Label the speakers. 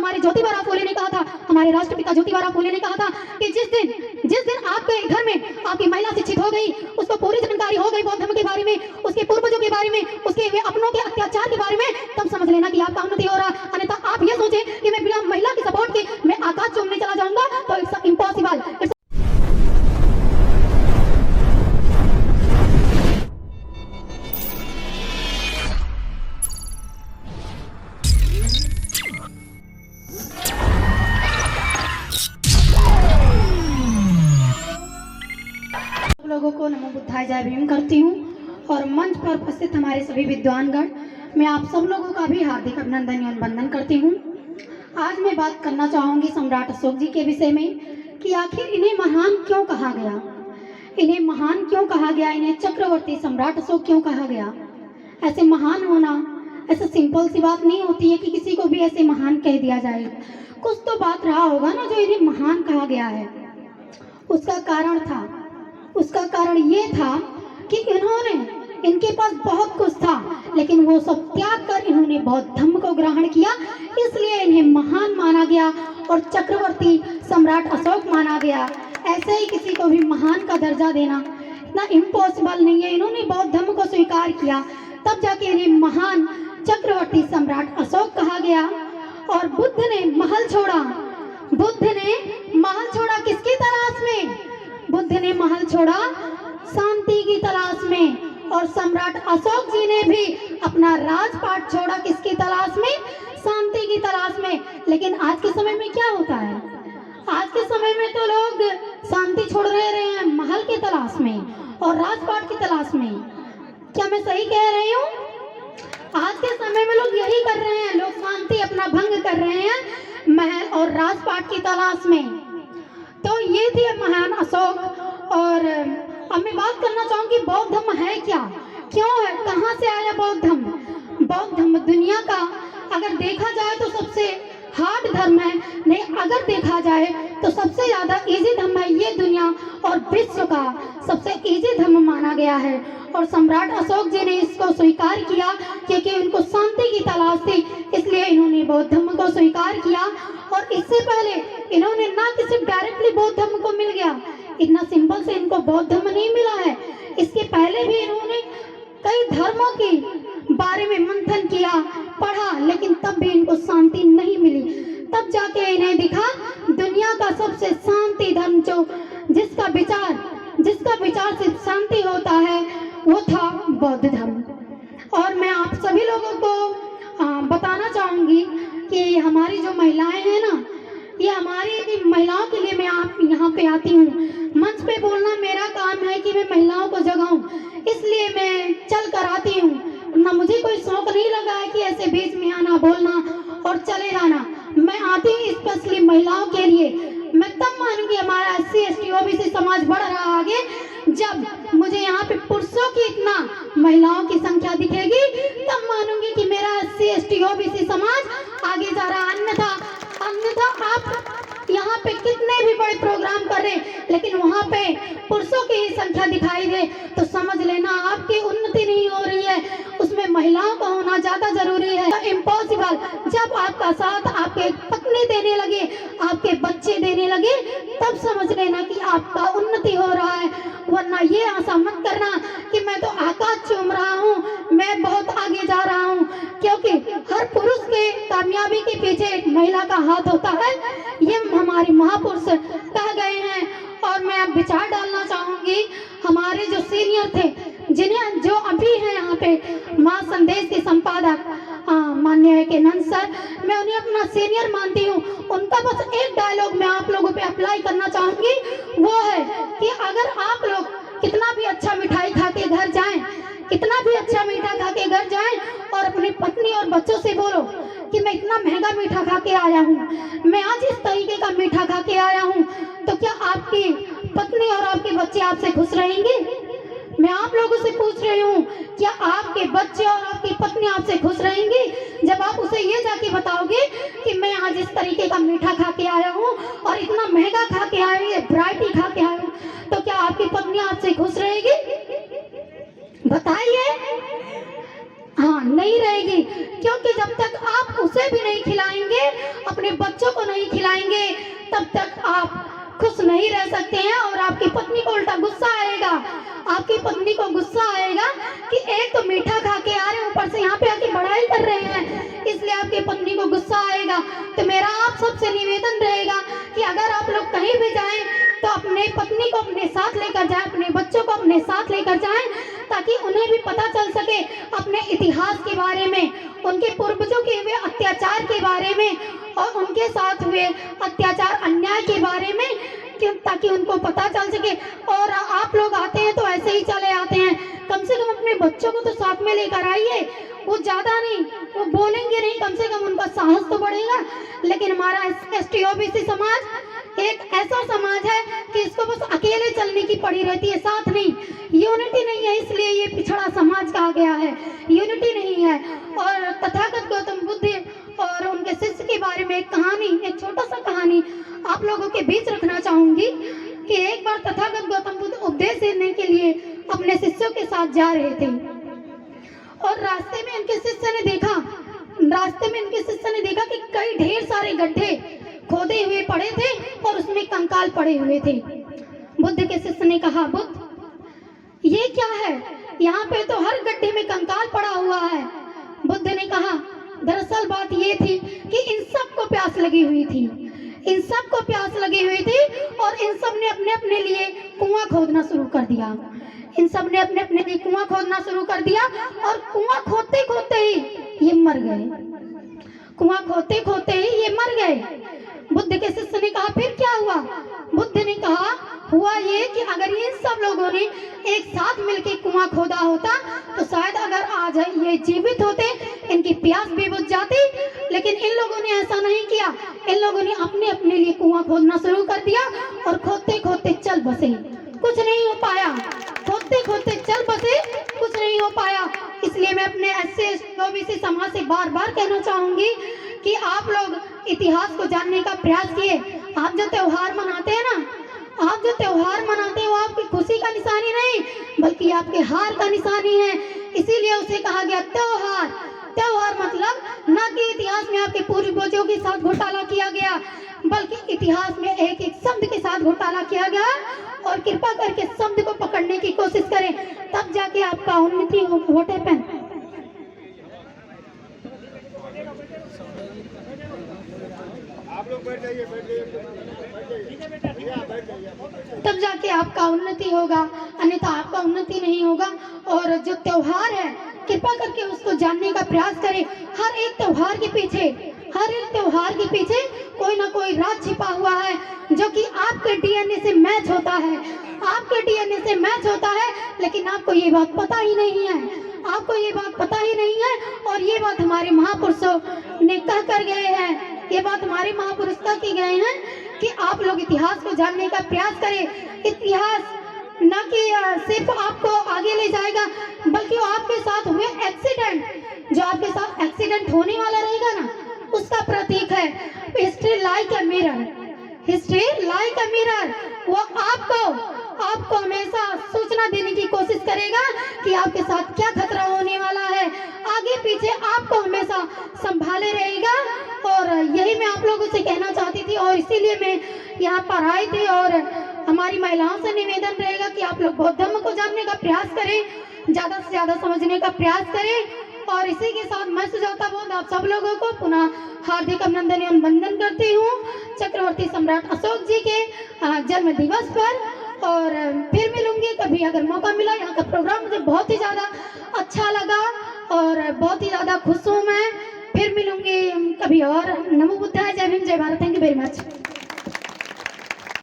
Speaker 1: हमारे ज्योतिबा फूले ने कहा था, हमारे राष्ट्रपिता ज्योतिबा फूले ने कहा था कि जिस दिन आपके घर में आपकी महिला शिक्षित हो गई, उसको पूरी जानकारी हो गई बौद्ध धर्म के बारे में, उसके पूर्वजों के बारे में, उसके अपनों के अत्याचार के बारे में, तब समझ लेना कि आपका उन्नति हो रहा। अन्यथा आप ये सोचें कि मैं बिना महिला की सपोर्ट के मैं आकाश चूमने चला जाऊंगा, तो इट्स इम्पॉसिबल। लोगों को नमो बुद्धाय जय भीम करती हूँ और मंच पर उपस्थित हमारे सभी विद्वानगण, मैं आप सब लोगों का भी हार्दिक अभिनंदन एवं वंदन करती हूँ। आज मैं बात करना चाहूँगी सम्राट अशोक जी के विषय में कि आखिर इन्हें महान क्यों कहा गया, इन्हें महान क्यों कहा गया, इन्हें चक्रवर्ती सम्राट अशोक क्यों कहा गया। ऐसे महान होना ऐसे सिंपल सी बात नहीं होती है कि किसी को भी ऐसे महान कह दिया जाए। कुछ तो बात रहा होगा ना जो इन्हें महान कहा गया है। उसका कारण ये था कि इनके पास बहुत कुछ था, लेकिन वो सब त्याग कर इन्होंने बौद्ध धर्म को ग्रहण किया, इसलिए इन्हें महान माना गया और चक्रवर्ती सम्राट अशोक माना गया। ऐसे ही किसी को भी महान का दर्जा देना इतना इम्पॉसिबल नहीं है। इन्होंने बौद्ध धर्म को स्वीकार किया, तब जाके इन्हें महान चक्रवर्ती सम्राट अशोक कहा गया। और बुद्ध ने महल छोड़ा किसकी तलाश में? बुद्ध ने महल छोड़ा शांति की तलाश में, और सम्राट अशोक जी ने भी अपना राजपाट छोड़ा किसकी तलाश में? शांति की तलाश में। लेकिन आज के समय में क्या होता है? आज के समय में तो लोग शांति छोड़ रहे हैं महल की तलाश में और राजपाट की तलाश में। क्या मैं सही कह रही हूँ? आज के समय में लोग यही कर रहे हैं, लोग शांति अपना भंग कर रहे हैं महल और राजपाट की तलाश में। तो ये थी महान अशोक। और अब मैं बात करना चाहूँगी बौद्ध धर्म है क्या, क्यों है, कहाँ से आया बौद्ध धर्म? बौद्ध धर्म दुनिया का अगर देखा जाए तो सबसे हार्ड धर्म है, नहीं अगर देखा जाए तो सबसे ज़्यादा इजी धर्म है। ये दुनिया और विश्व का सबसे इजी धर्म माना गया है और सम्राट अशोक जी ने इसको स्वीकार किया क्योंकि उनको शांति की तलाश थी, इसलिए इन्होंने बौद्ध धर्म को स्वीकार किया। और इससे पहले इन्होंने ना कि सिर्फ डायरेक्टली बौद्ध धर्म को मिल गया, इतना सिंपल से इनको बौद्ध धर्म नहीं मिला है। इसके पहले भी इन्होंने कई धर्मों के बारे में मंथन किया, पढ़ा, लेकिन तब भी इनको शांति नहीं मिली। तब जाके इन्हें दिखा दुनिया का सबसे शांति धर्म जो जिसका विचार सिर्फ शांति होता है, वो था बौद्ध धर्म। और मैं आप सभी लोगों को बताना चाहूँगी कि हमारी जो महिलाएं हैं ना, ये हमारी महिलाओं के लिए मैं आप यहाँ पे आती हूँ। मंच पे बोलना मेरा काम है कि मैं महिलाओं को जगाऊँ, इसलिए मैं चल कर आती हूँ ना। मुझे कोई शौक नहीं लगा है कि ऐसे बीच में आना, बोलना और चले जाना। मैं आती हूँ स्पेशली महिलाओं के लिए। मैं तब मानूंगी हमारा SC ST OBC समाज बढ़ रहा आगे जब मुझे यहाँ पे पुरुषों की इतना महिलाओं की संख्या दिखेगी, तब मानूंगी कि मेरा SC ST OBC समाज आगे जा रहा। अन्यथा आप यहाँ पे कितने भी बड़े प्रोग्राम कर रहे हैं, लेकिन वहाँ पे पुरुषों की ही संख्या दिखाई दे तो समझ लेना आपकी उन्नति नहीं हो रही है, उसमें महिलाओं का होना ज्यादा जरूरी है। तो इम्पॉसिबल, जब आपका साथ आपके पत्नी देने लगे, आपके बच्चे देने लगे, तब समझ लेना कि आपका उन्नति हो रहा है। वरना ये आशा मत करना कि मैं तो आकाश चूम रहा हूँ, मैं बहुत आगे जा रहा हूँ, क्योंकि हर पुरुष के कामयाबी के पीछे एक महिला का हाथ होता है, ये हमारे महापुरुष कह गए हैं। और मैं अब विचार डालना चाहूँगी हमारे जो सीनियर थे, जो अभी हैं यहाँ पे, माँ संदेश के संपादक माननीय के नंद सर, मैं उन्हें अपना सीनियर मानती हूँ। उनका बस एक डायलॉग मैं आप लोगों पे अप्लाई करना चाहूँगी, वो है कि अगर आप लोग कितना भी अच्छा मिठाई खा के घर जाएं, कितना भी अच्छा मीठा खा के घर जाएं और अपनी पत्नी और बच्चों से बोलो कि मैं इतना महंगा मीठा खा के आया हूँ, मैं आज इस तरीके का मीठा खा के आया हूँ, तो क्या आपकी पत्नी और आपके बच्चे आपसे खुश रहेंगे? मैं आप लोगों से पूछ रही हूँ, क्या आपके बच्चे और आपकी पत्नी आपसे खुश रहेंगी जब आप उसे ये जाके बताओगे कि मैं आज इस तरीके का मीठा खा के आया हूँ और इतना महंगा खा के आया हूँ, वैरायटी खा के आया हूँ, तो क्या आपकी पत्नी आपसे खुश रहेगी? बताइए। हाँ, नहीं रहेगी, क्योंकि जब तक आप उसे भी नहीं खिलाएंगे, अपने नहीं रह सकते हैं और आपकी पत्नी को उल्टा गुस्सा आएगा। आपकी पत्नी को गुस्सा आएगा कि एक तो मीठा खा के आ रहे हैं, ऊपर से यहाँ पे आके बड़ाई कर रहे हैं, इसलिए आपकी पत्नी को गुस्सा आएगा। तो मेरा आप सबसे निवेदन रहेगा कि अगर आप लोग कहीं भी जाएं तो अपने पत्नी को अपने साथ लेकर जाएं, अपने बच्चों को अपने साथ लेकर जाएं, ताकि उन्हें भी पता चल सके अपने इतिहास के बारे में, उनके पूर्वजों के हुए अत्याचार के बारे में और उनके साथ हुए अत्याचार अन्याय के बारे में, ताकि उनको पता चल सके। और आप लोग आते हैं तो ऐसे ही चले आते हैं, कम से कम अपने बच्चों को तो साथ में लेकर आइए। वो ज़्यादा नहीं, वो बोलेंगे नहीं, कम से कम उनका साहस तो बढ़ेगा। लेकिन हमारा ST OBC समाज एक ऐसा समाज है कि इसको बस अकेले चलने की पड़ी रहती है, साथ नहीं। यूनिटी नहीं है, इसलिए ये पिछड़ा समाज कहा गया है, यूनिटी नहीं है। और तथागत गौतम बुद्ध और उनके शिष्य के बारे में एक कहानी, एक छोटा सा कहानी आप लोगों के बीच रखना चाहूंगी कि एक बार तथागत गौतम बुद्ध उपदेश देने के लिए अपने शिष्यों के साथ जा रहे थे और रास्ते में इनके शिष्य ने देखा कि कई ढेर सारे गड्ढे खोदे हुए पड़े थे और उसमें कंकाल पड़े हुए थे। बुद्ध के शिष्य ने कहा, बुद्ध ये क्या है, यहाँ पे तो हर गड्ढे में कंकाल पड़ा हुआ है। बुद्ध ने कहा, दरअसल बात ये थी कि इन सबको प्यास लगी हुई थी, इन सबको प्यास लगी हुई थी और इन सब ने अपने अपने लिए कुआं खोदना शुरू कर दिया। इन सब ने अपने अपने लिए कुआं खोदना शुरू कर दिया और कुआं खोदते खोदते ही ये मर गए। कुआं खोदते खोदते ही ये मर गए। बुद्ध के शिष्य ने कहा, फिर क्या हुआ? बुद्ध ने कहा, हुआ ये कि अगर इन सब लोगों ने एक साथ मिलकर कुआं खोदा होता तो शायद अगर आज ये जीवित होते, इनकी प्यास भी बुझ जाती। लेकिन इन लोगों ने ऐसा नहीं किया, इन लोगों ने अपने अपने लिए कुआं खोदना शुरू कर दिया और खोदते खोदते चल बसे, कुछ नहीं हो पाया। खोदते खोदते चल बसे, कुछ नहीं हो पाया। इसलिए मैं अपने SC OBC समाज से बार बार कहना चाहूंगी कि आप लोग इतिहास को जानने का प्रयास किए। आप जो त्योहार मनाते हैं ना, आप जो त्योहार मनाते हैं वो आपकी खुशी का निशानी नहीं बल्कि आपके हार का निशानी है। इसीलिए उसे कहा गया त्योहार। त्योहार मतलब न कि इतिहास में आपके पूर्वजों के साथ घोटाला किया गया, बल्कि इतिहास में एक एक शब्द के साथ घोटाला किया गया। और कृपा करके शब्द को पकड़ने की कोशिश करें, तब जाके आपका उन्नति हो। What happened? आप लोग बैठ जाइए, तब जाके आपका उन्नति होगा, अन्यथा आपका उन्नति नहीं होगा। और जो त्योहार है कृपा करके उसको जानने का प्रयास करें। हर एक त्योहार के पीछे कोई ना कोई राज छिपा हुआ है जो कि आपके DNA से मैच होता है, आपके DNA से मैच होता है। लेकिन आपको ये बात पता ही नहीं है, आपको ये बात पता ही नहीं है। और ये बात हमारे महापुरुषों ने कह कर गए हैं, ये बात हमारे महापुरुष कह के गए हैं कि आप लोग इतिहास को जानने का प्रयास करें। इतिहास न कि सिर्फ आपको आगे ले जाएगा, बल्कि वो आपके साथ हुए एक्सीडेंट, जो आपके साथ एक्सीडेंट होने वाला रहेगा ना, उसका प्रतीक है। History like a mirror, history like a mirror. वो आपको हमेशा सूचना देने की कोशिश करेगा कि आपके साथ क्या खतरा होने वाला है। आगे पीछे आपको हमेशा संभाले रहेगा। और यही मैं आप लोगों से कहना चाहती थी और इसीलिए मैं यहाँ पर आई थी। और हमारी महिलाओं से निवेदन रहेगा कि आप लोग बौद्ध धर्म को जानने का प्रयास करें, ज़्यादा से ज़्यादा समझने का प्रयास करें। और इसी के साथ मैं सुजाता बौद्ध आप सब लोगों को पुनः हार्दिक अभिनंदन एवं वंदन करती हूँ चक्रवर्ती सम्राट अशोक जी के जन्म दिवस पर। और फिर मिलूंगी कभी अगर मौका मिला। यहाँ का प्रोग्राम मुझे बहुत ही ज़्यादा अच्छा लगा और बहुत ही ज़्यादा खुश हूँ मैं। फिर मिलूंगी कभी और। नमो बुद्धाय, जय भीम, जय Bharat. Thank you very much.